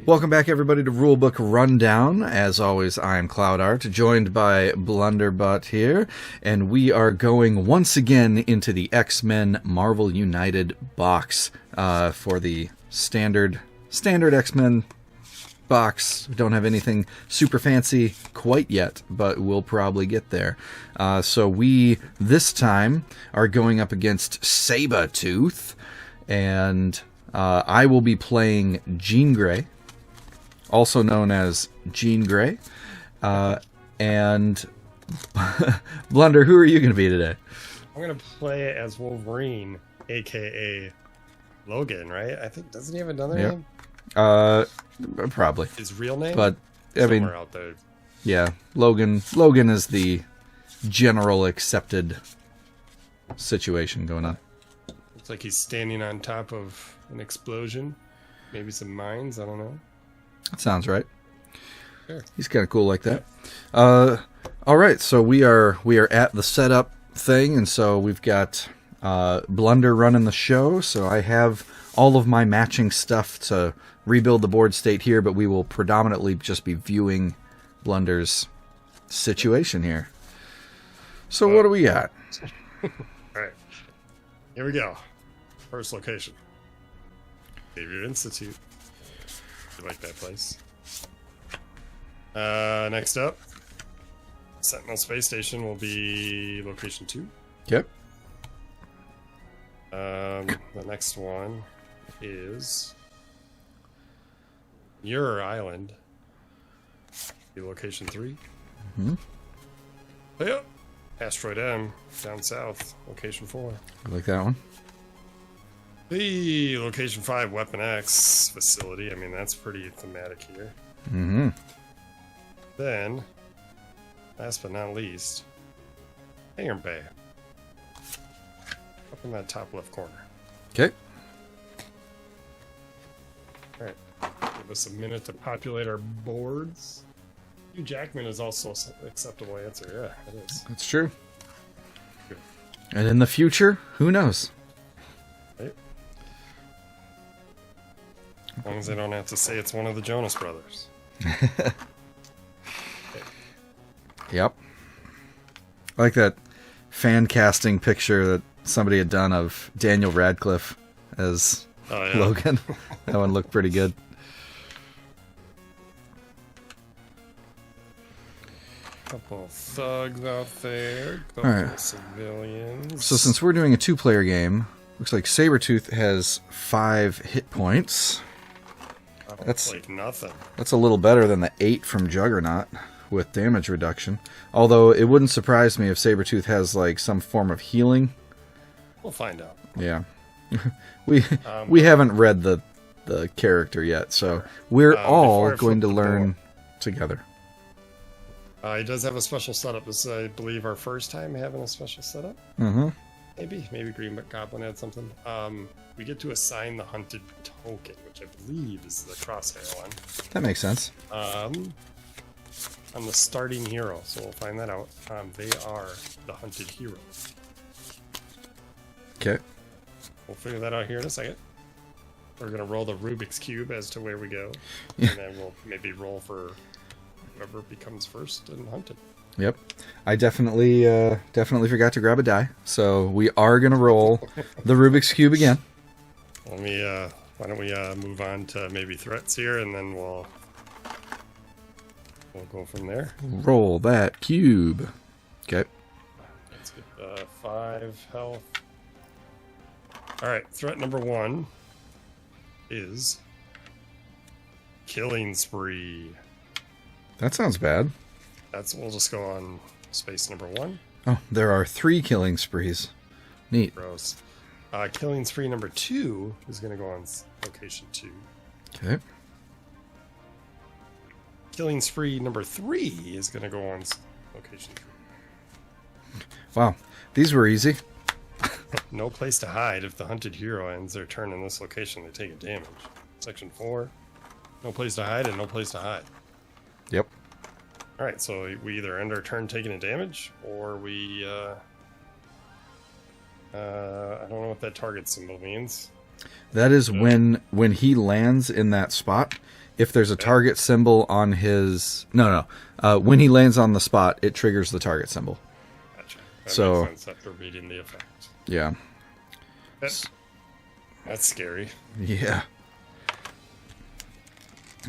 Welcome back, everybody, to Rulebook Rundown. As always, I'm CloudArt, joined by Blunderbutt here, and we are going once again into the X-Men Marvel United box for the standard X-Men box. We don't have anything super fancy quite yet, but we'll probably get there. So we, this time, are going up against Sabertooth, and I will be playing Jean Grey, also known as Jean Grey. And Blunder, who are you going to be today? I'm going to play as Wolverine, a.k.a. Logan, right? I think, doesn't he have another name? Probably. His real name? But, somewhere out there. Yeah, Logan is the general accepted situation going on. Looks like he's standing on top of an explosion. Maybe some mines, I don't know. That sounds right. Sure. He's kind of cool like that. All right, so we are at the setup thing, and so we've got Blunder running the show. So I have all of my matching stuff to rebuild the board state here, but we will predominantly just be viewing Blunder's situation here. So what do we got? All right, here we go. First location. Xavier Institute. You like that place. Next up, Sentinel Space Station will be location 2. Yep. The next one is Muir Island. Be location 3. Mm-hmm. Yep. Asteroid M, down south, location 4. I like that one. The location 5 Weapon X facility. I mean, that's pretty thematic here. Mm-hmm. Then, last but not least, Hangar Bay. Up in that top left corner. Okay. Alright. Give us a minute to populate our boards. Hugh Jackman is also an acceptable answer. Yeah, it is. That's true. Good. And in the future, who knows? Right? As long as they don't have to say it's one of the Jonas Brothers. Yep. I like that fan casting picture that somebody had done of Daniel Radcliffe as Logan. That one looked pretty good. Couple thugs out there. All right. Civilians. So since we're doing a 2-player game, looks like Sabertooth has 5 hit points. That's like nothing. That's a little better than the 8 from Juggernaut with damage reduction. Although it wouldn't surprise me if Sabertooth has like some form of healing. We'll find out. Yeah. we haven't read the character yet, so we're all going to learn together. He does have a special setup. This is, I believe, our first time having a special setup. Mm-hmm. Maybe Green Goblin had something. We get to assign the hunted token, which I believe is the crosshair one. That makes sense. On the starting hero, so we'll find that out. They are the hunted hero. Okay. We'll figure that out here in a second. We're gonna roll the Rubik's Cube as to where we go, Yeah. and then we'll maybe roll for whoever becomes first and hunted. Yep. I definitely forgot to grab a die, so we are gonna roll the Rubik's Cube again. Let me. Why don't we move on to maybe threats here, and then we'll go from there. Roll that cube. Okay. Let's get 5 health. All right. Threat number 1 is killing spree. That sounds bad. We'll just go on space number 1. Oh, there are 3 killing sprees. Neat. Gross. Killing spree number 2 is going to go on location 2. Okay. Killing spree number 3 is going to go on location 3. Wow, these were easy. No place to hide. If the hunted hero ends their turn in this location, they take a damage. Section 4. No place to hide and no place to hide. Yep. Alright, so we either end our turn taking a damage, or we, I don't know what that target symbol means. That is when he lands in that spot, if there's a target symbol on his... No. When he lands on the spot, it triggers the target symbol. Gotcha. That So... makes sense after reading the effect. Yeah. That's scary. Yeah.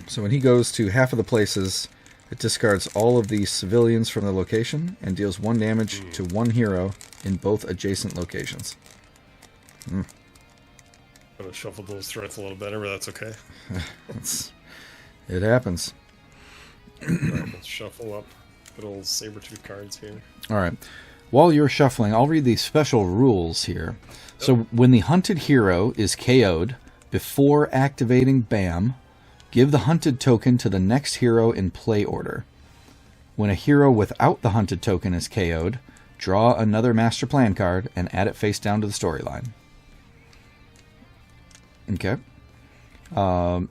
So when he goes to half of the places, it discards all of the civilians from the location and deals 1 damage to 1 hero in both adjacent locations. I'm going to shuffle those threats a little better, but that's okay. It happens. Alright, let's shuffle up good old Sabertooth cards here. All right. While you're shuffling, I'll read the special rules here. So when the hunted hero is KO'd, before activating BAM, give the hunted token to the next hero in play order. When a hero without the hunted token is KO'd, draw another master plan card and add it face down to the storyline. Okay. And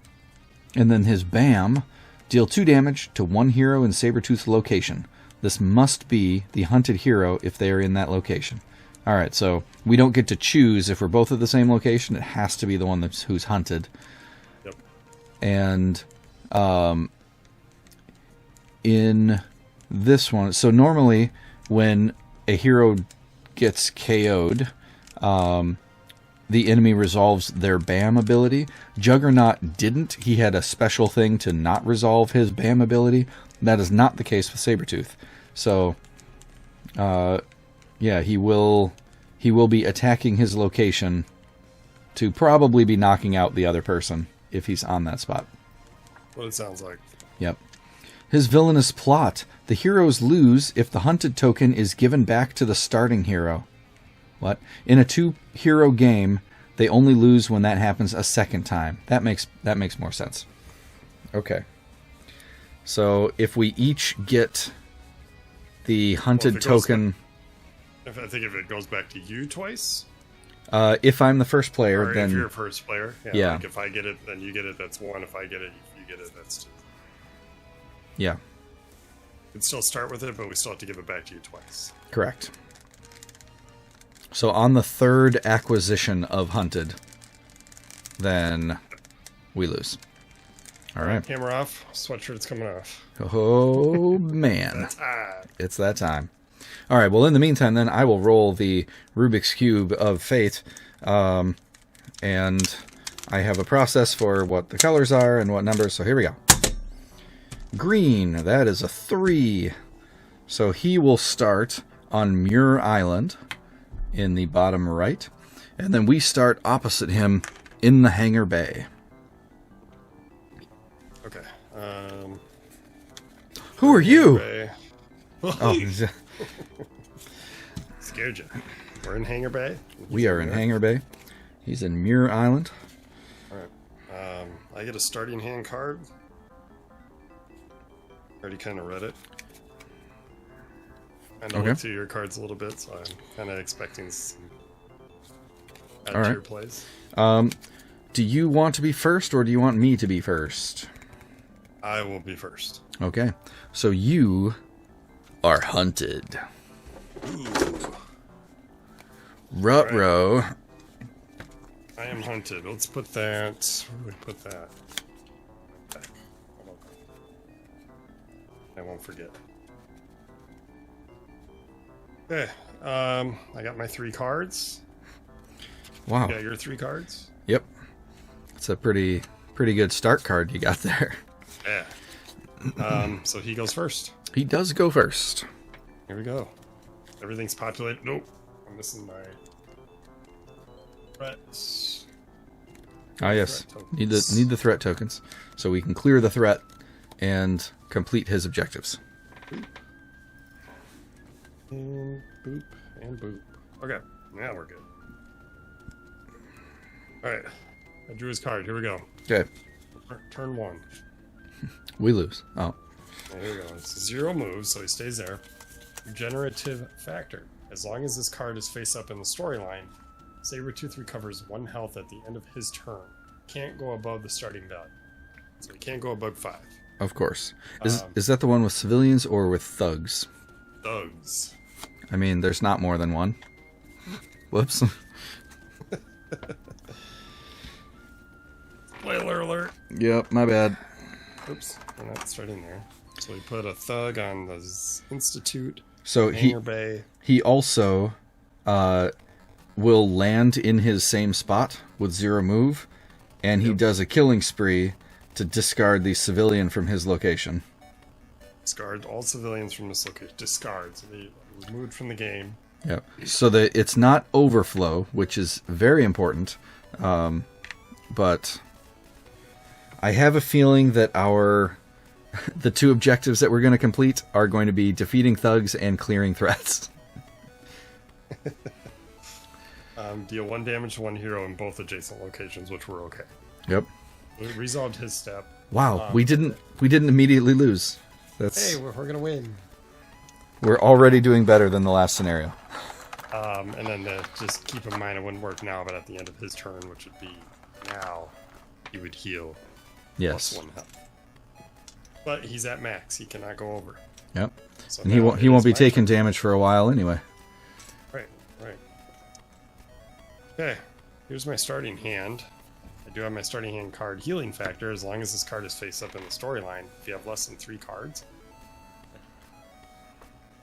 then his BAM, deal 2 damage to 1 hero in Sabertooth's location. This must be the hunted hero if they are in that location. Alright, so we don't get to choose if we're both at the same location. It has to be the one who's hunted. Yep. And in this one, so normally when a hero gets KO'd, the enemy resolves their BAM ability. Juggernaut didn't. He had a special thing to not resolve his BAM ability. That is not the case with Sabertooth. So, yeah, he will be attacking his location to probably be knocking out the other person if he's on that spot. What it sounds like. Yep. His villainous plot. The heroes lose if the hunted token is given back to the starting hero. What? In a 2-hero game, they only lose when that happens a second time. That makes more sense. Okay. So if we each get the hunted token... I think if it goes back to you twice... if I'm the first player, or then... if you're first player. Yeah. Like if I get it, then you get it, that's 1. If I get it, you get it, that's 2. Yeah. You can still start with it, but we still have to give it back to you twice. Correct. So on the 3rd acquisition of hunted, then we lose. All right. Camera off. Sweatshirt's coming off. Oh, man. It's that time. All right. Well, in the meantime, then, I will roll the Rubik's Cube of Fate. And I have a process for what the colors are and what numbers. So here we go. Green. That is a 3. So he will start on Muir Island in the bottom right. And then we start opposite him in the hangar bay. Okay. Who are you? Oh, scared you. We're in Hangar Bay. We are in Hangar Bay. He's in Muir Island. All right. I get a starting hand card. Already kind of read it. I know look through your cards a little bit, so I'm kind of expecting some add to your plays. Do you want to be first, or do you want me to be first? I will be first. Okay. So you are hunted. Ooh. Ruh-roh. Right. I am hunted. Let's put that... Where would we put that? Back. I won't forget. Okay. I got my 3 cards. Wow. You got your 3 cards? Yep. It's a pretty good start card you got there. Yeah. So he goes first. He does go first. Here we go. Everything's populated. Nope. I'm missing my threats. Ah, yes. Need the threat tokens so we can clear the threat and complete his objectives. And boop and boop. Okay, now we're good. Alright, I drew his card. Here we go. Okay. Turn 1. We lose. Oh. Here we go. It's 0 moves, so he stays there. Regenerative factor. As long as this card is face up in the storyline, Sabertooth recovers 1 health at the end of his turn. Can't go above the starting value. So he can't go above 5. Of course. Is that the one with civilians or with thugs? Thugs. I mean, there's not more than one. Whoops. Spoiler alert. Yep, my bad. Oops, we're not starting there. So we put a thug on the Institute. So Hangar Bay. he also will land in his same spot with 0 move, and he does a killing spree to discard the civilian from his location. Discard all civilians from this location. Discard. So they removed from the game. Yep. So that it's not overflow, which is very important. But I have a feeling that the 2 objectives that we're going to complete are going to be defeating thugs and clearing threats. Deal 1 damage to 1 hero in both adjacent locations, which were okay. Yep. We resolved his step. Wow, we didn't immediately lose. Hey, we're gonna win. We're already doing better than the last scenario. And then just keep in mind it wouldn't work now, but at the end of his turn, which would be now, he would heal. Yes. +1 health. But he's at max. He cannot go over. Yep. So And he won't be taking damage for a while anyway. Right. Okay. Here's my starting hand. I do have my starting hand card healing factor as long as this card is face up in the storyline. If you have less than 3 cards.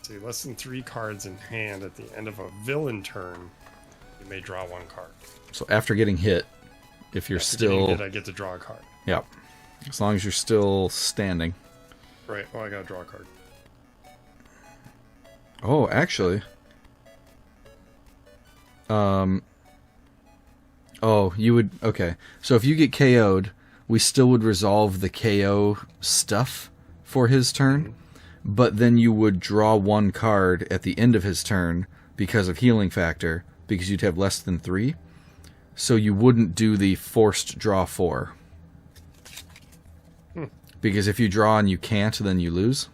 So less than 3 cards in hand at the end of a villain turn, you may draw 1 card. So after getting hit, if you're still... Hit, I get to draw a card. Yep. As long as you're still standing. Right. Oh, I gotta draw a card. Oh, actually... Oh, you would... Okay. So if you get KO'd, we still would resolve the KO stuff for his turn, but then you would draw 1 card at the end of his turn because of healing factor, because you'd have less than 3. So you wouldn't do the forced draw 4. Because if you draw and you can't, then you lose.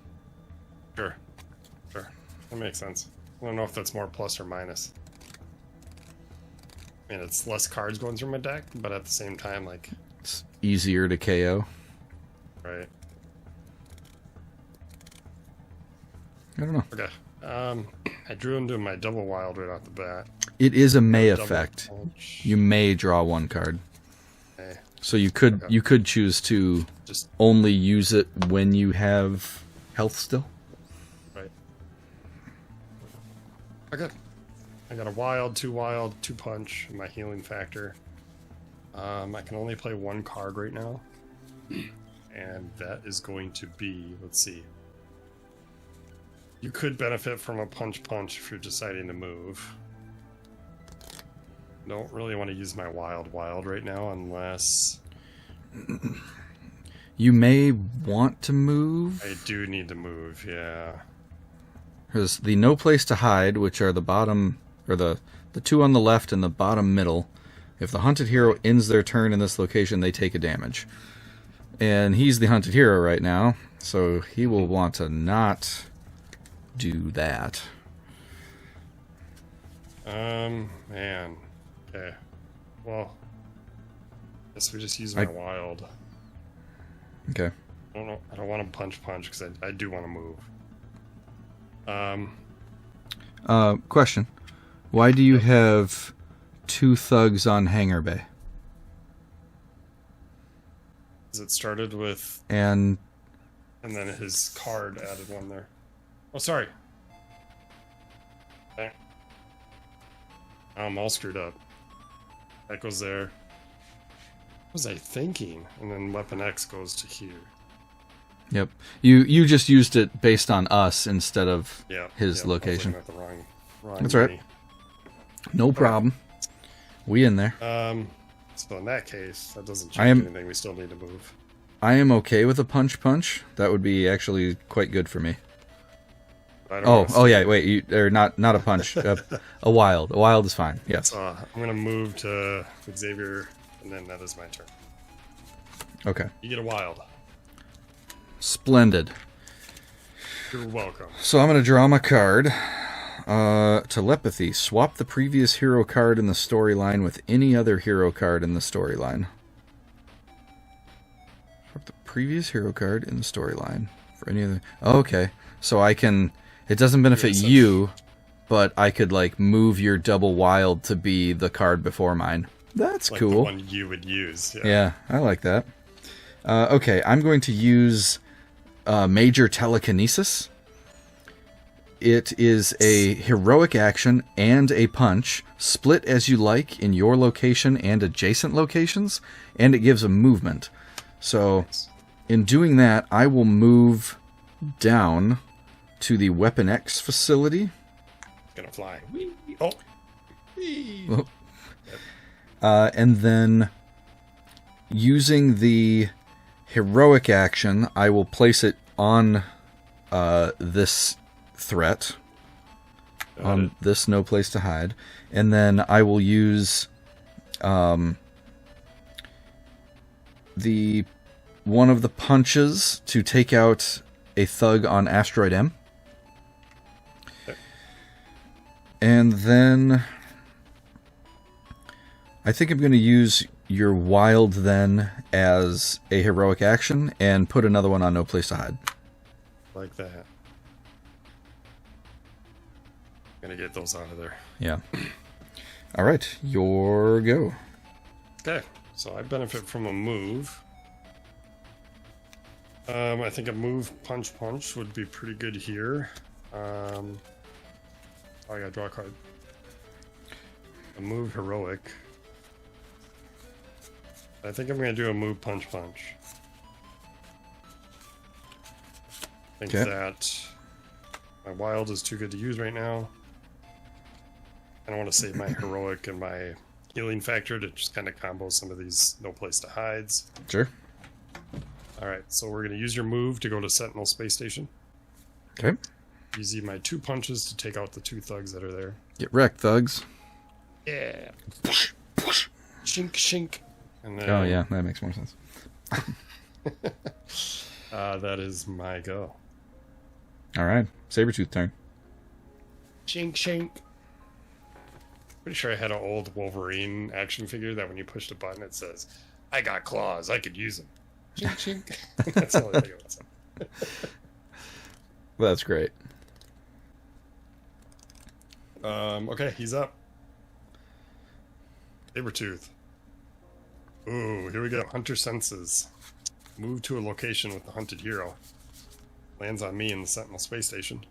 Sure. That makes sense. I don't know if that's more plus or minus. I mean, it's less cards going through my deck, but at the same time, like... It's easier to KO. Right. I don't know. Okay. I drew into my double wild right off the bat. It is a May Double effect. punch. You may draw 1 card. Okay. So you could choose to Just only use it when you have health still. right. Okay. I got a wild, 2 punch, my healing factor. I can only play 1 card right now. And that is going to be, let's see. You could benefit from a punch if you're deciding to move. Don't really want to use my wild right now unless... You may want to move. I do need to move, yeah. Because the no place to hide, which are the bottom, or the 2 on the left and the bottom middle, if the hunted hero ends their turn in this location, they take a damage. And he's the hunted hero right now, so he will want to not do that. Man. Okay. Well, guess we just use my wild. Okay. I don't want to punch because I do want to move. Question. Why do you have 2 thugs on Hangar Bay? Because it started with... And then his card added 1 there. Oh, sorry. Okay. I'm all screwed up. That goes there. What was I thinking? And then Weapon X goes to here. Yep. You just used it based on us instead of his location. I was looking at the wrong That's right. menu. No problem. We in there. So in that case, that doesn't change anything. We still need to move. I am okay with a punch. That would be actually quite good for me. Oh yeah, wait, or not a punch. A wild. A wild is fine. Yes. I'm gonna move to Xavier, and then that is my turn. Okay. You get a wild. Splendid. You're welcome. So I'm gonna draw my card. Telepathy. Swap the previous hero card in the storyline with any other hero card in the storyline. Swap the previous hero card in the storyline for any other... Oh, okay. So I can... It doesn't benefit you, but I could, like, move your double wild to be the card before mine. That's like cool. The one you would use. Yeah, I like that. Okay, I'm going to use Major Telekinesis. It is a heroic action and a punch, split as you like in your location and adjacent locations, and it gives a movement. So, in doing that, I will move down to the Weapon X facility. Gonna fly. Whee! Oh. Whee! And then, using the heroic action, I will place it on this threat, on this no place to hide, and then I will use the one of the punches to take out a thug on Asteroid M. And then I think I'm going to use your wild then as a heroic action and put another one on no place to hide. Like that. Gonna get those out of there. Yeah. All right, your go. Okay, so I benefit from a move. I think a move punch would be pretty good here. Oh, I gotta draw a card. A move heroic. I think I'm gonna do a move punch. I think that my wild is too good to use right now. I don't want to save my heroic and my healing factor to just kind of combo some of these no place to hides. Sure. Alright, so we're going to use your move to go to Sentinel Space Station. Okay. Use my 2 punches to take out the 2 thugs that are there. Get wrecked, thugs. Yeah. Shink, shink. And then, Oh, yeah, that makes more sense. that is my go. All right, Sabertooth turn. Shink, shink. Pretty sure I had an old Wolverine action figure that when you push the button it says, I got claws, I could use them. Chink, chink. That's the only thing it was. That's great. Okay, he's up. Sabertooth. Ooh, here we go. Hunter senses. Move to a location with the hunted hero. Lands on me in the Sentinel Space Station.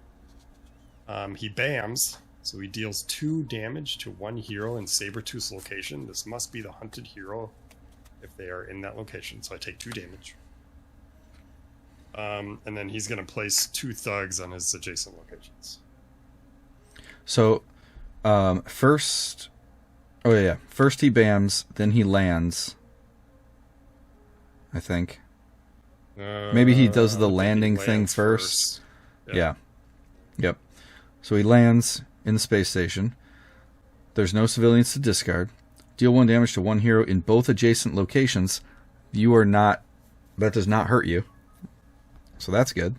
He bams, so he deals 2 damage to 1 hero in Sabertooth's location. This must be the hunted hero if they are in that location, so I take 2 damage. And then he's going to place 2 thugs on his adjacent locations. So, first... Oh, yeah. First he bams, then he lands. I think. Maybe he does the landing thing first. Yeah. Yep. So he lands in the space station. There's no civilians to discard. Deal 1 damage to 1 hero in both adjacent locations. You are not... That does not hurt you. So that's good.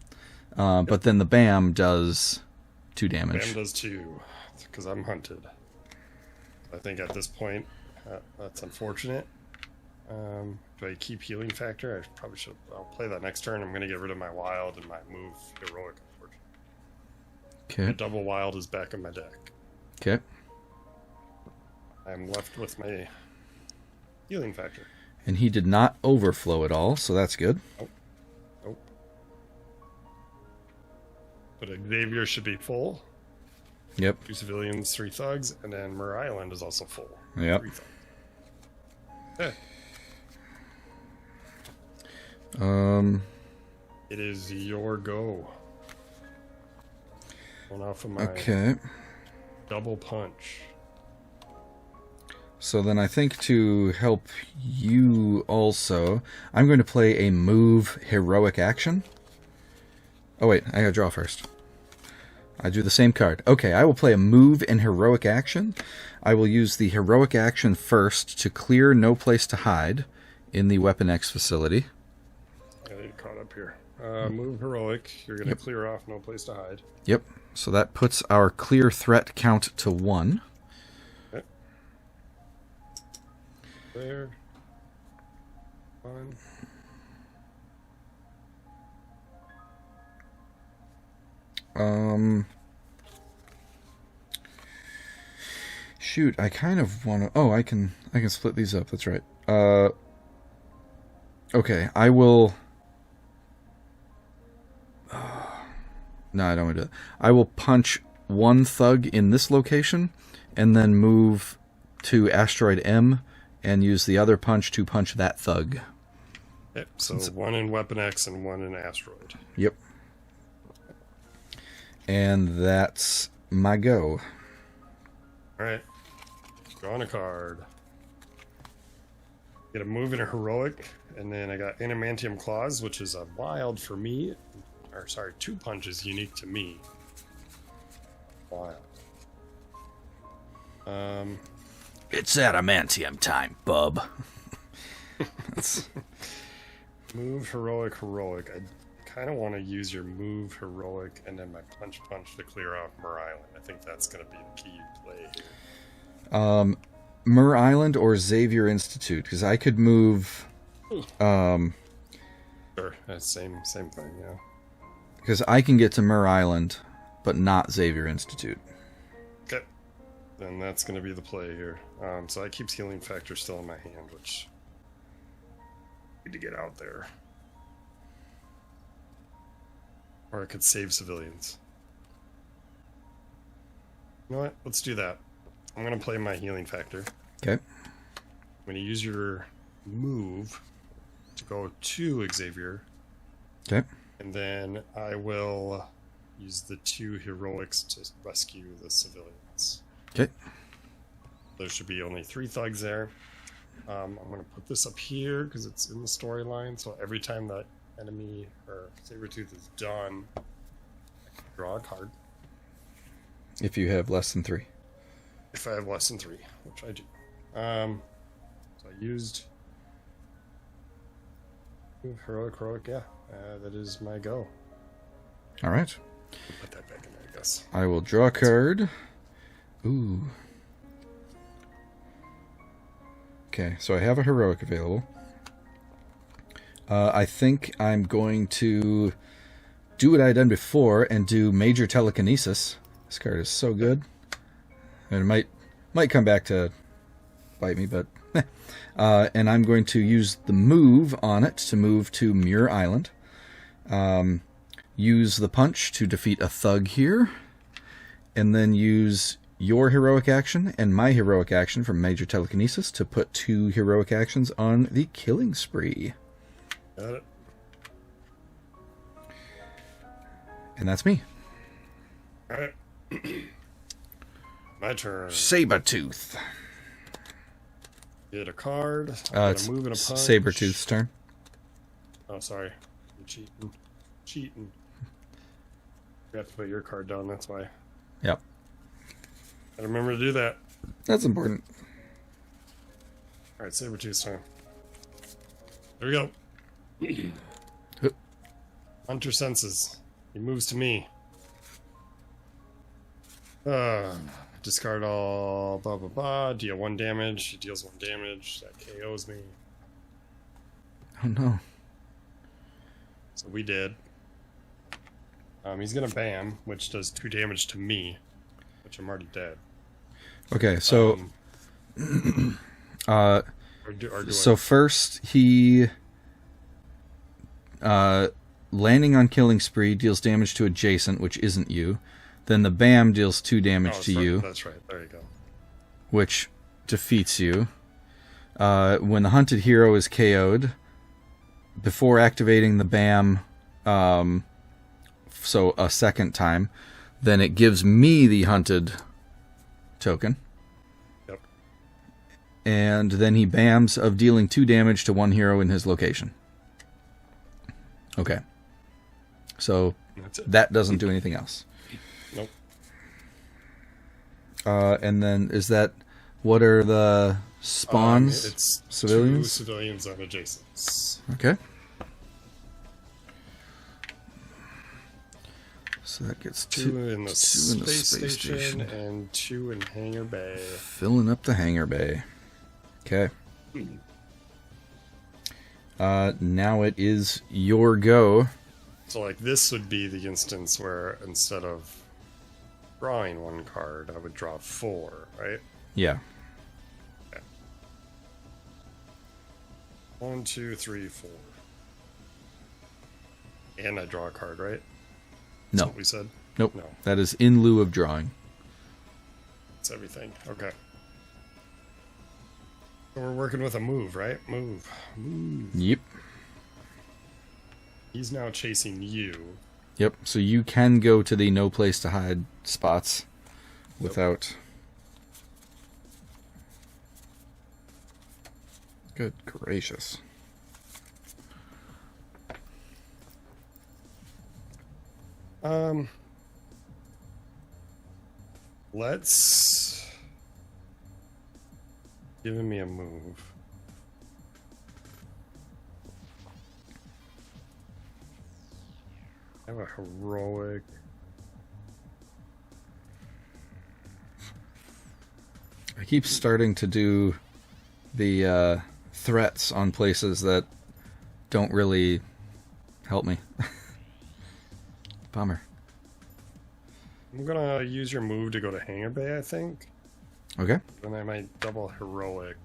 But then the BAM does 2 damage. BAM does 2, because I'm hunted. I think at this point, that's unfortunate. Do I keep healing factor? I probably should. I'll play that next turn. I'm going to get rid of my wild and my move heroic, unfortunately. Okay. My double wild is back in my deck. Okay. I'm left with my healing factor. And he did not overflow at all, so that's good. Nope. Nope. But Xavier should be full. Yep. 2 civilians, 3 thugs, and then Mur Island is also full. Yep. 3 thugs. Yeah. It is your go. Going off of my double punch. So then I think to help you also, I'm going to play a move heroic action. Oh wait, I gotta draw first. I do the same card. Okay, I will play a move and heroic action. I will use the heroic action first to clear no place to hide in the Weapon X facility. Yeah, you caught up here. Move heroic. You're going to clear off no place to hide. Yep. So that puts our clear threat count to 1. Okay. There. 1. Shoot, I kind of want to... Oh, I can split these up. That's right. Okay, I will... No, I don't want to do that. I will punch one thug in this location, and then move to Asteroid M, and use the other punch to punch that thug. Yep, so one in Weapon X and one in Asteroid. Yep. And that's my go. Alright. Drawing a card. Get a move and a heroic, and then I got Adamantium Claws, which is a wild for me. Or, sorry, 2 punches unique to me. Wild. It's adamantium time, bub. Move, heroic, heroic. I kind of want to use your move, heroic, and then my punch to clear out Mur Island. I think that's going to be the key play here. Mur Island or Xavier Institute, because I could move... Sure, that's same thing, yeah. Because I can get to Mur Island, but not Xavier Institute. Okay. Then that's going to be the play here. So that keeps healing factor still in my hand, which... need to get out there. Or I could save civilians. You know what? Let's do that. I'm going to play my healing factor. Okay. I'm going to use your move to go to Xavier. Okay. And then I will use the 2 heroics to rescue the civilians. Okay. There should be only 3 thugs there. I'm going to put this up here because it's in the storyline. So every time that enemy or Sabertooth is done, I can draw a card. If you have less than 3. If I have less than 3, which I do. So I used heroic, yeah. That is my go. All right. Put that back in there, I guess. I will draw a card. Ooh. Okay, so I have a heroic available. I think I'm going to do what I had done before and do Major Telekinesis. This card is so good. And it might come back to bite me, but... and I'm going to use the move on it to move to Muir Island. Use the punch to defeat a thug here. And then use your heroic action and my heroic action from Major Telekinesis to put 2 heroic actions on the killing spree. Got it. And that's me. Alright. My turn. Sabertooth. Get a card. It's move and a punch. Sabertooth's turn. Oh, sorry. I'm cheating. You have to put your card down, that's why. Yep. Gotta remember to do that. That's important. Alright, Sabertooth's turn. There we go. Hunter senses. He moves to me. Discard all blah blah blah. Deal 1 damage. He deals 1 damage. That KOs me. Oh no. So we did. He's gonna bam, which does 2 damage to me, which I'm already dead. Okay, so do first he landing on killing spree deals damage to adjacent, which isn't you. Then the bam deals 2 damage to you. That's right. There you go. Which defeats you. When the hunted hero is KO'd, before activating the bam, so a second time, then it gives me the hunted token. Yep. And then he bams of dealing 2 damage to 1 hero in his location. Okay. So that doesn't do anything else. Nope. And then is that what are the spawns? It's civilians? 2 civilians on adjacents. Okay. So that gets 2 in the space station and 2 in Hangar Bay. Filling up the Hangar Bay. Okay. Now it is your go. So, like, this would be the instance where instead of drawing 1 card, I would draw 4, right? Yeah. Okay. 1, 2, 3, 4. And I draw a card, right? That's No. what we said? Nope. No. That is in lieu of drawing. It's everything. Okay. So we're working with a move, right? Move. Yep. He's now chasing you. Yep. So you can go to the no place to hide spots without... Good gracious. Let's... Giving me a move. I have a heroic... I keep starting to do the threats on places that don't really help me. Bummer. I'm gonna use your move to go to Hangar Bay, I think. Okay. Then I might double heroic.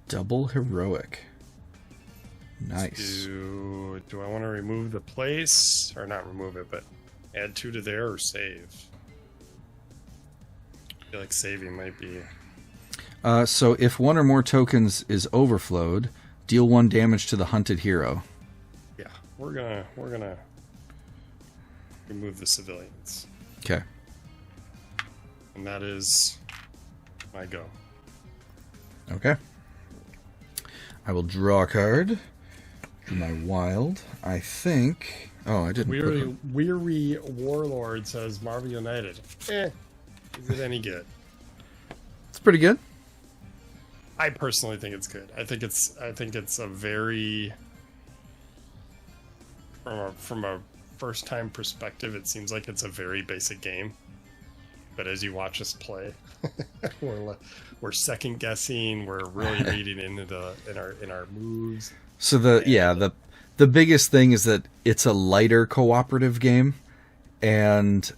Double heroic. Nice. Do I want to remove the place? Or not remove it, but add 2 to there or save? I feel like saving might be... So if one or more tokens is overflowed, deal 1 damage to the hunted hero. Yeah, we're gonna remove the civilians. Okay. And that is my go. Okay. I will draw a card. Do my wild. I think... Oh, I didn't put... Weary Warlord says Marvel United. Is it any good? It's pretty good. I personally think it's good. I think it's a very... From a first-time perspective, it seems like it's a very basic game. But as you watch us play, we're second guessing. We're really reading into in our moves. So the biggest thing is that it's a lighter cooperative game, and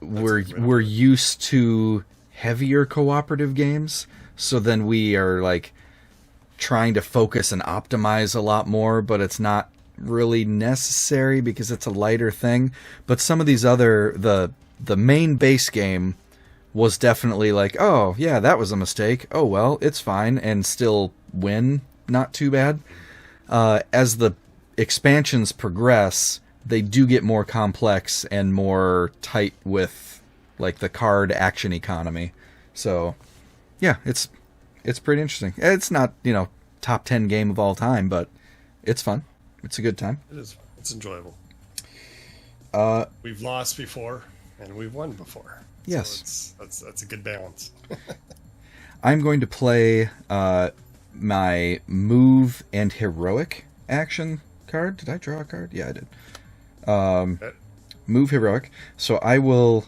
we're used to heavier cooperative games. So then we are like trying to focus and optimize a lot more, but it's not really necessary because it's a lighter thing. But some of these other the main base game was definitely like, oh, yeah, that was a mistake. Oh, well, it's fine, and still win. Not too bad. As the expansions progress, they do get more complex and more tight with, like, the card action economy. So, yeah, it's pretty interesting. It's not, top 10 game of all time, but it's fun. It's a good time. It is. It's enjoyable. We've lost before, and we've won before. Yes. So that's a good balance. I'm going to play my move and heroic action card. Did I draw a card? Yeah, I did. Okay. Move heroic. So I will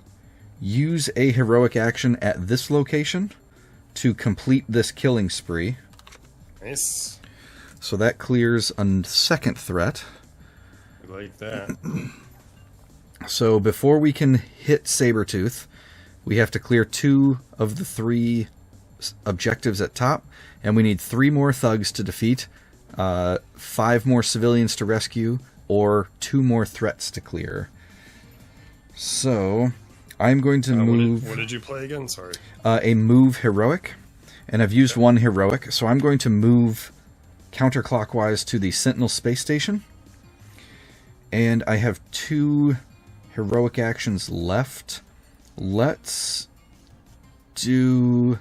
use a heroic action at this location to complete this killing spree. Nice. So that clears a second threat. I like that. So before we can hit Sabertooth, we have to clear 2 of the 3 objectives at top, and we need 3 more thugs to defeat, 5 more civilians to rescue, or 2 more threats to clear. So I'm going to move... What did you play again? Sorry. A move heroic, and I've used 1 heroic, so I'm going to move counterclockwise to the Sentinel space station, and I have 2 heroic actions left. Let's do...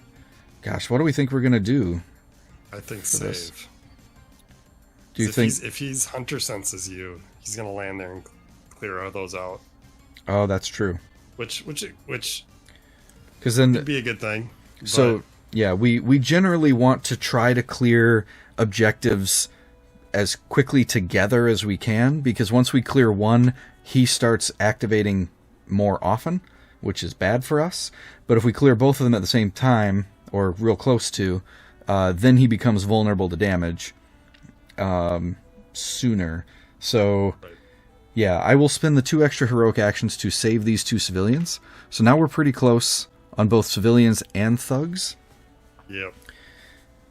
Gosh, what do we think we're going to do? I think for save. This? Do you think... If he's Hunter senses you, he's going to land there and clear all those out. Oh, that's true. Which because then could be a good thing. So, yeah, we generally want to try to clear objectives as quickly together as we can, because once we clear one, he starts activating more often, which is bad for us. But if we clear both of them at the same time, or real close to, then he becomes vulnerable to damage sooner. So, yeah, I will spend the 2 extra heroic actions to save these 2 civilians. So now we're pretty close on both civilians and thugs. Yep.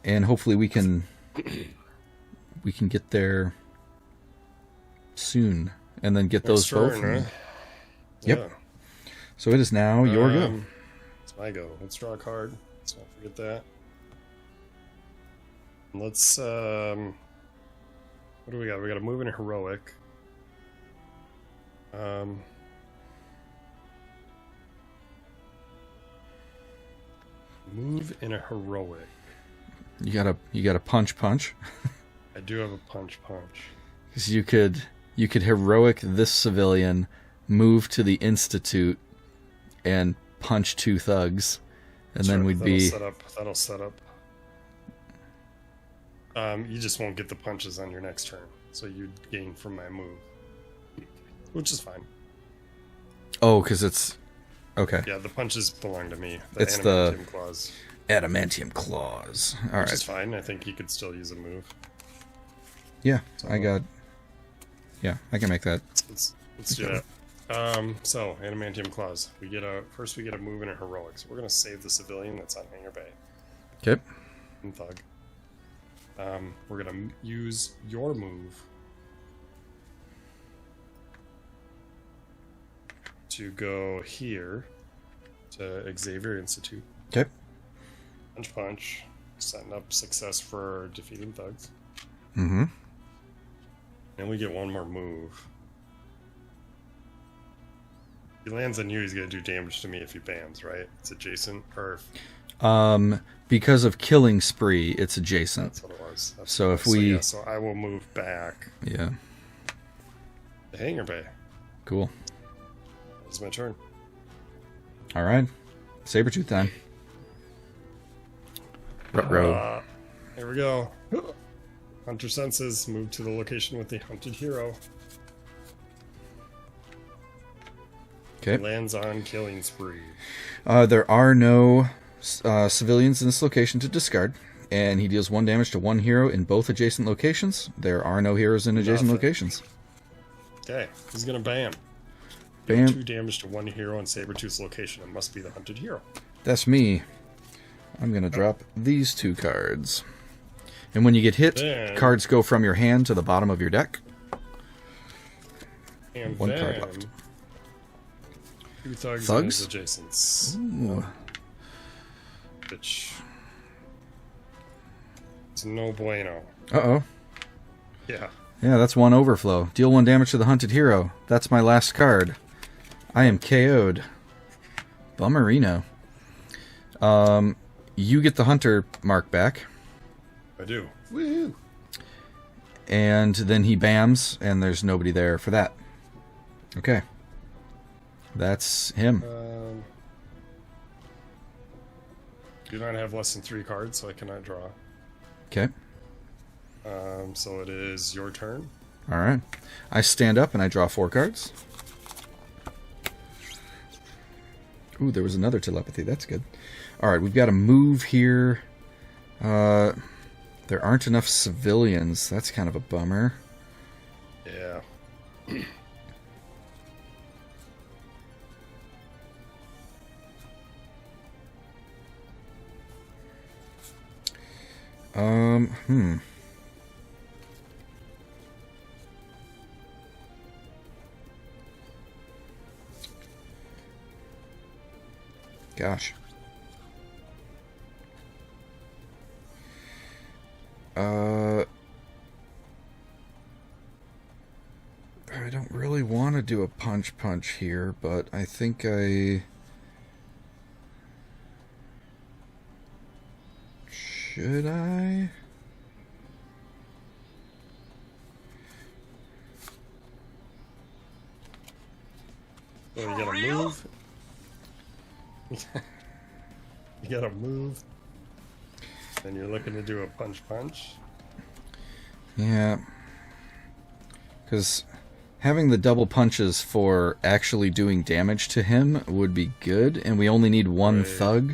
And hopefully we can... we can get there soon, and then get those both. Huh? Yep. Yeah. So it is now your go. It's my go. Let's draw a card. Let's not forget that. Let's, what do we got? We got a move and a heroic. Move and a heroic. You got a punch. I do have a punch. Because you could heroic this civilian, move to the Institute, and punch 2 thugs, and That's then right. we'd be. That'll set up. You just won't get the punches on your next turn, so you'd gain from my move, which is fine. Oh, because it's okay. Yeah, the punches belong to me. It's adamantium the claws. Adamantium claws. All right. Which is fine. I think you could still use a move. Yeah, So, I can make that. Let's do that. So adamantium claws. We get a move and a heroic. So we're gonna save the civilian that's on Hangar Bay. Okay. And thug. We're gonna use your move to go here to Xavier Institute. Okay. Punch. Setting up success for defeating thugs. Mm-hmm. And we get one more move. If he lands on you, he's gonna do damage to me if he bams, right? It's adjacent, or Because of killing spree, it's adjacent. that's what it was. So if we, so I will move back yeah, to Hangar Bay. cool. It's my turn. All right, Sabertooth time. Ruh-roh. Here we go. Hunter senses. Move to the location with the hunted hero. Okay. Lands on killing spree. There are no civilians in this location to discard, and he deals 1 damage to 1 hero in both adjacent locations. There are no heroes in adjacent locations. Okay, he's gonna bam. Bam. 2 damage to 1 hero in Sabertooth's location. It must be the hunted hero. That's me. I'm gonna drop these 2 cards. And when you get hit, Then- cards go from your hand to the bottom of your deck. And 1 then, card left. 2 thugs, Thugs? and his adjacents. Ooh. Which it's no bueno. Uh-oh. Yeah. Yeah, that's 1 overflow. Deal 1 damage to the hunted hero. That's my last card. I am KO'd. Bummerino. You get the hunter mark back. I do. Woohoo! And then he bams, and there's nobody there for that. Okay. That's him. Do not have less than 3 cards, so I cannot draw. Okay. So it is your turn. All right. I stand up and I draw 4 cards. Ooh, there was another telepathy. That's good. All right, we've got a move here. There aren't enough civilians. That's kind of a bummer. Yeah. Gosh. I don't really want to do a punch here, but I think should I? So you gotta move. You gotta move. Then you're looking to do a punch. Yeah. Because having the double punches for actually doing damage to him would be good, and we only need 1 Right. thug.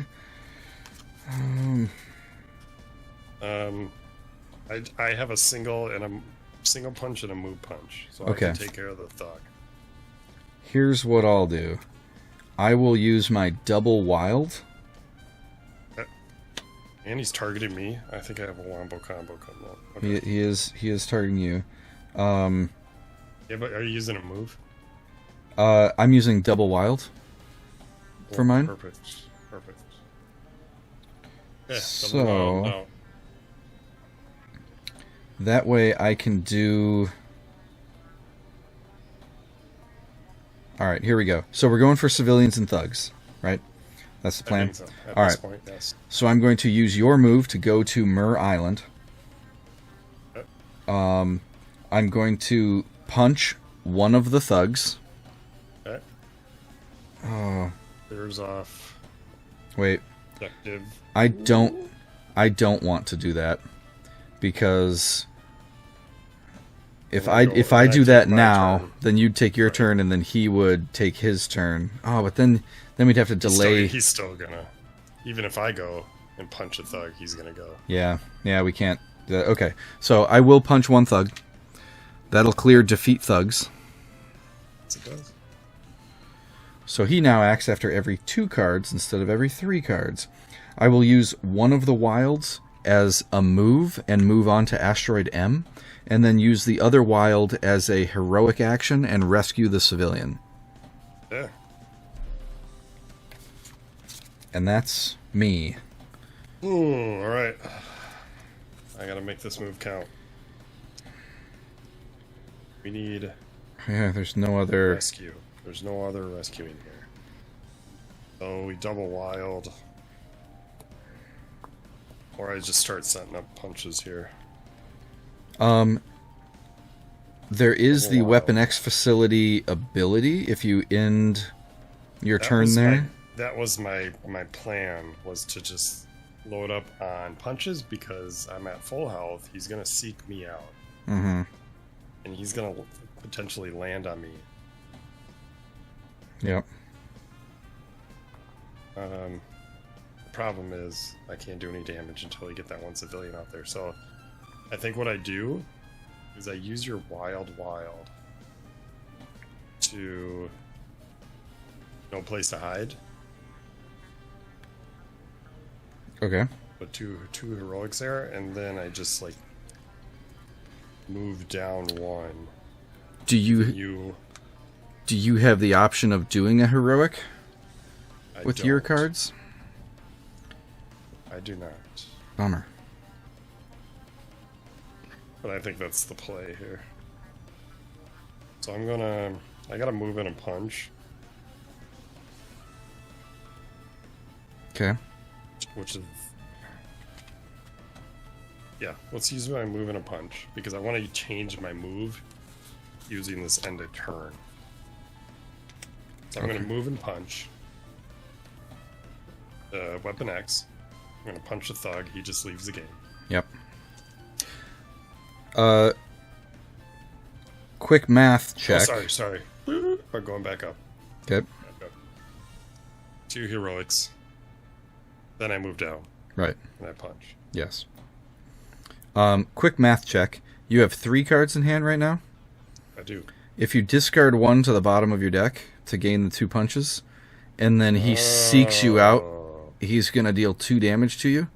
I have a single punch and a move punch, so Okay. I can take care of the thug. Here's what I'll do. I will use my double wild. Okay. And he's targeting me. I think I have a wombo combo coming up. Okay. He is targeting you. Yeah, but are you using a move? I'm using double wild for mine. Perfect. Yeah, So double wild now. that way I can do. All right, here we go. So we're going for civilians and thugs, right? That's the plan. I think so. At All this right. point, yes. So I'm going to use your move to go to Mur Island. Okay. I'm going to punch one of the thugs. Okay. Oh, Clears off. wait. Objective. I don't want to do that because if I do that now, then you'd take your turn and then he would take his turn. Oh, but then we'd have to delay. He's still gonna. Even if I go and punch a thug, he's gonna go. Yeah, we can't. Okay, so I will punch one thug. That'll clear defeat thugs. Yes, it does. So he now acts after every 2 cards instead of every 3 cards. I will use one of the wilds as a move and move on to Asteroid M, and then use the other wild as a heroic action and rescue the civilian. Yeah. And that's me. Ooh, all right. I gotta make this move count. We need Yeah, there's no other... rescue. There's no other rescuing here. So we double wild. Or I just start setting up punches here. There is the Wow. Weapon X facility ability if you end your turn there. That was my plan, was to just load up on punches because I'm at full health. He's gonna seek me out. Mm-hmm. And he's gonna potentially land on me. Yep. The problem is I can't do any damage until we get that one civilian out there. So I think what I do is I use your wild to no place to hide. Okay. Put two heroics there, and then I just like move down one. Do you have the option of doing a heroic with your don't. cards? I do not. Bummer. But I think that's the play here. So I gotta move in and punch. Okay. Which is... Yeah, let's use my move in a punch, because I want to change my move using this end of turn. So I'm going to move and punch. Weapon X. I'm going to punch the thug, he just leaves the game. Yep. Quick math check. Oh, sorry. We're going back up. Okay. Back up. 2 heroics. Then I move down. Right. And I punch. Yes. Quick math check. You have 3 cards in hand right now? I do. If you discard 1 to the bottom of your deck to gain the 2 punches, and then he seeks you out, he's going to deal 2 damage to you,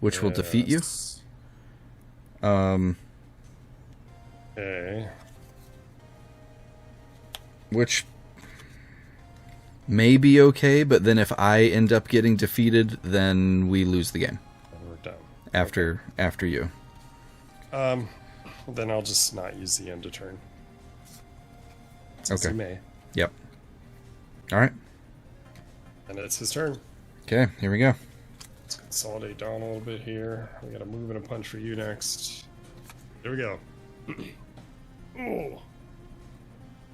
which will defeat you. Okay. Which may be okay, but then if I end up getting defeated, then we lose the game. And we're done. After you. Then I'll just not use the end of turn. Since Okay. he may. Yep. All right. And it's his turn. Okay, here we go. Let's consolidate down a little bit here. We got a move and a punch for you next. Here we go.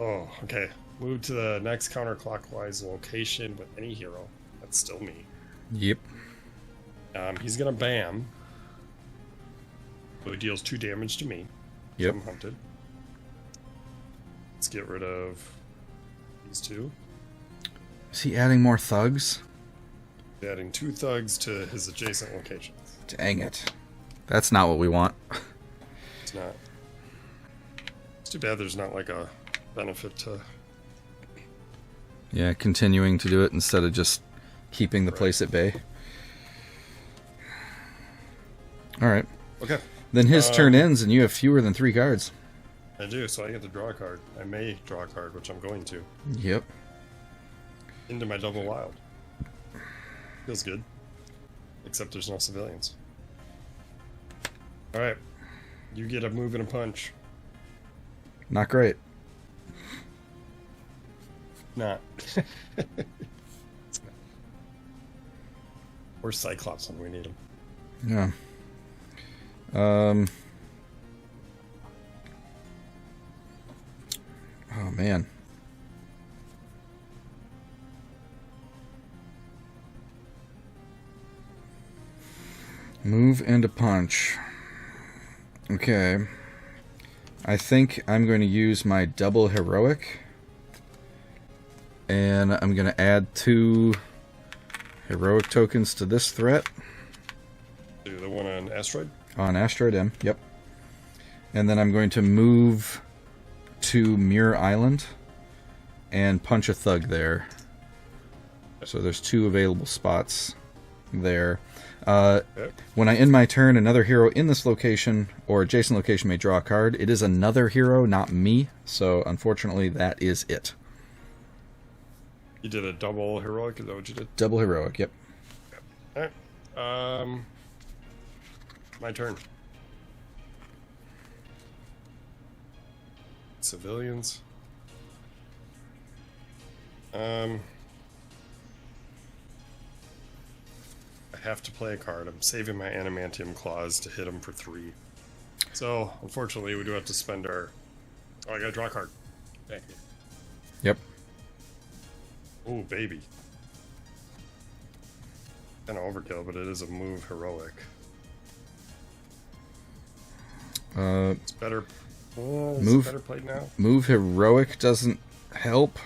Oh, okay. Move to the next counterclockwise location with any hero. That's still me. Yep. He's gonna bam. So he deals 2 damage to me. Yep. I'm hunted. Let's get rid of these 2. Is he adding more thugs? Adding 2 thugs to his adjacent locations. Dang it. That's not what we want. It's not. It's too bad there's not like a benefit to... Yeah, continuing to do it instead of just keeping the place at bay. All right. Okay. Then his turn ends, and you have fewer than 3 cards. I do, so I get to draw a card. I may draw a card, which I'm going to. Yep. Into my double wild. Feels good. Except there's no civilians. Alright. You get a move and a punch. Not great. Not. Or Cyclops when we need him. Yeah. Oh, man. Move and a punch. Okay. I think I'm going to use my double heroic. And I'm going to add 2 heroic tokens to this threat. Do the one on Asteroid? On Asteroid M, yep. And then I'm going to move to Mirror Island and punch a thug there. So there's 2 available spots there. When I end my turn, another hero in this location or adjacent location may draw a card. It is another hero, not me. So unfortunately, that is it. You did a double heroic? Is that what you did? Double heroic, yep. Alright. My turn. Civilians. I have to play a card. I'm saving my Animantium Claws to hit him for 3. So, unfortunately, we do have to spend our... Oh, I gotta draw a card. Thank you. Yep. Ooh, baby. Kind of overkill, but it is a move heroic. It's better... Move, better played now? Move heroic doesn't help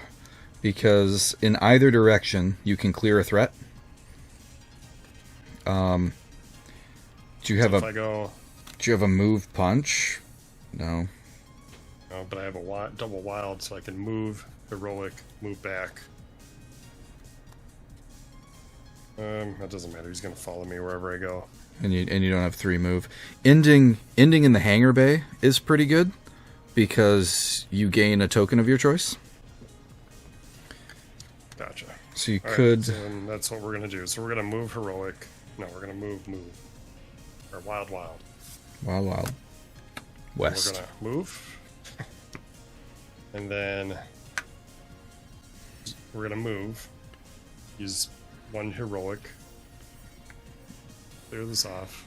because in either direction you can clear a threat. Do you have so if I go... Do you have a move punch? No. No, but I have a double wild, so I can move heroic, move back. That doesn't matter. He's gonna follow me wherever I go. And you don't have 3 move. Ending in the hangar bay is pretty good because you gain a token of your choice. Gotcha. So you All could. Right, so that's what we're gonna do. So we're gonna move heroic. No, we're gonna move. Or wild. Wild. West. We're gonna move. And then we're gonna move. Use 1 heroic. Clear this off.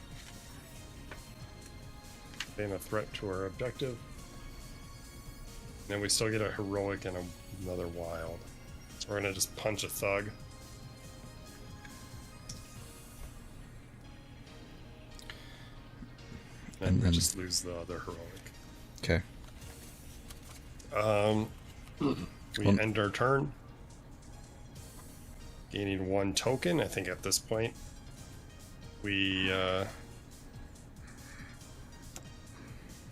Gain a threat to our objective. And then we still get a heroic and another wild. So we're gonna just punch a thug. And we just lose the other heroic. Okay. We end our turn. Gaining 1 token. I think at this point we are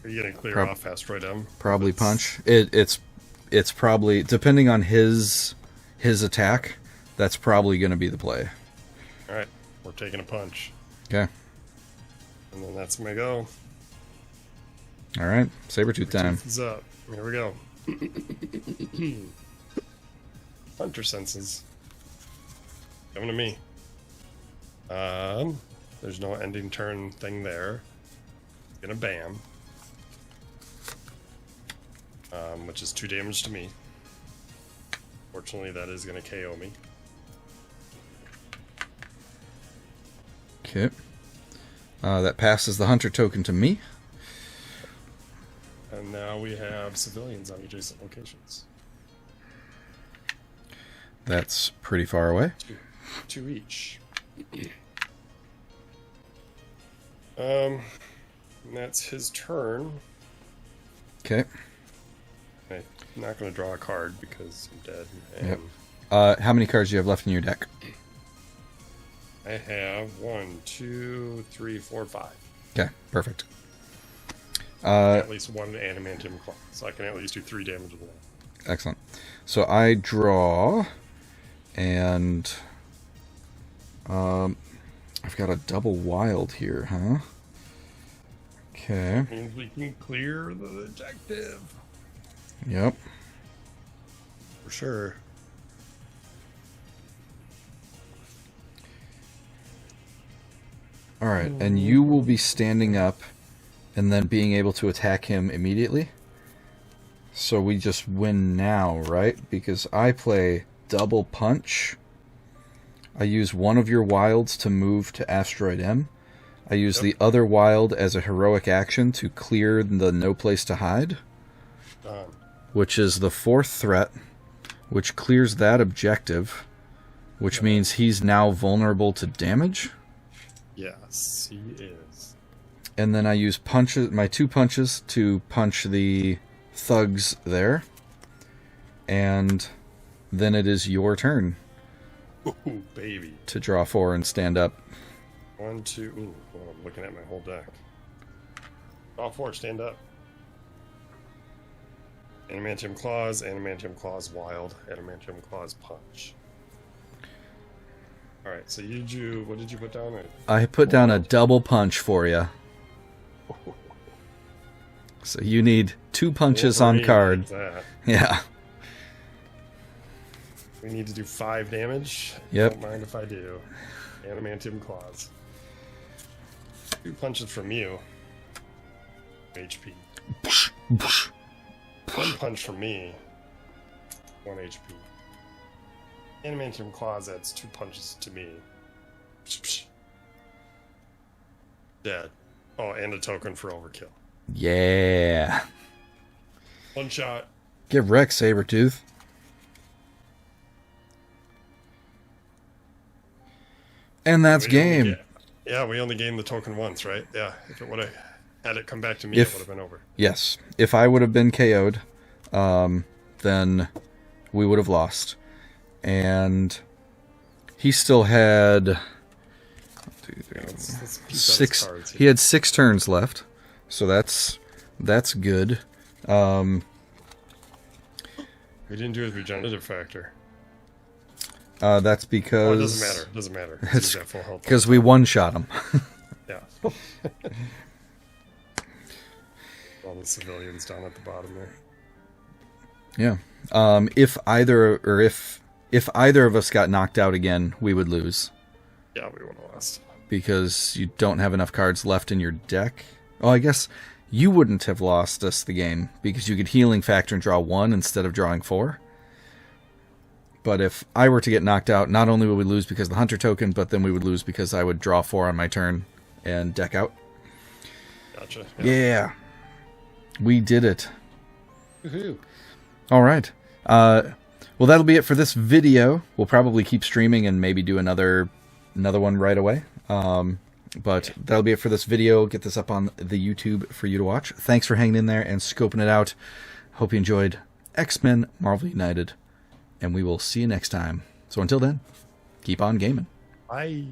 you gonna clear off Asteroid M? Probably punch. It's probably, depending on his attack, that's probably going to be the play. Alright, we're taking a punch. Okay. And then that's my go. Alright, Sabertooth time. Sabertooth is up. Here we go. Hunter senses. Coming to me. There's no ending turn thing there. Gonna bam. Which is 2 damage to me. Fortunately, that is gonna KO me. Okay. That passes the hunter token to me. And now we have civilians on adjacent locations. That's pretty far away. 2 each. And that's his turn. Okay. I'm not going to draw a card because I'm dead. And Yep. How many cards do you have left in your deck? I have 1, 2, 3, 4, 5. Okay, perfect. At least 1 Animantium Claw, so I can at least do 3 damage with that. Excellent. So I draw, and I've got a double wild here, huh? Okay. Means we can clear the objective. Yep. For sure. All right, and you will be standing up and then being able to attack him immediately. So we just win now, right? Because I play double punch. I use one of your wilds to move to Asteroid M. I use the other wild as a heroic action to clear the no place to hide. Done. Which is the 4th threat, which clears that objective, which means he's now vulnerable to damage. Yes, he is. And then I use punches, my 2 punches to punch the thugs there. And then it is your turn Ooh, baby. to draw 4 and stand up. 1, 2. Ooh, well, I'm looking at my whole deck. Draw 4, stand up. Adamantium Claws, Wild, Adamantium Claws, Punch. Alright, so you drew, what did you put down? I put down a double punch for you. So you need 2 punches on card. That. Yeah. We need to do 5 damage. Yep. Don't mind if I do. Adamantium Claws. 2 punches from you. HP. 1 punch from me. 1 HP. Adamantium Claws adds 2 punches to me. Dead. Oh, and a token for overkill. Yeah. 1 shot. Get wrecked, Sabertooth. And that's game. Yeah, we only gained the token once, right? Yeah, if it would have had it come back to me, it would have been over. Yes. If I would have been KO'd, then we would have lost. And he still had... Let's keep 6. cards He had 6 turns left, so that's good. We didn't do his regenerative factor. That's because... Oh, it doesn't matter. It doesn't matter. It's at full health. because we one-shot him. Yeah. All the civilians down at the bottom there. Yeah. If either of us got knocked out again, we would lose. Yeah, we would have lost. Because you don't have enough cards left in your deck. Oh, I guess you wouldn't have lost us the game because you could healing factor and draw 1 instead of drawing 4. But if I were to get knocked out, not only would we lose because of the Hunter token, but then we would lose because I would draw 4 on my turn and deck out. Gotcha. Yeah. We did it. Woohoo. All right. Well, that'll be it for this video. We'll probably keep streaming and maybe do another one right away. But that'll be it for this video. Get this up on the YouTube for you to watch. Thanks for hanging in there and scoping it out. Hope you enjoyed X-Men Marvel United. And we will see you next time. So until then, keep on gaming. Bye.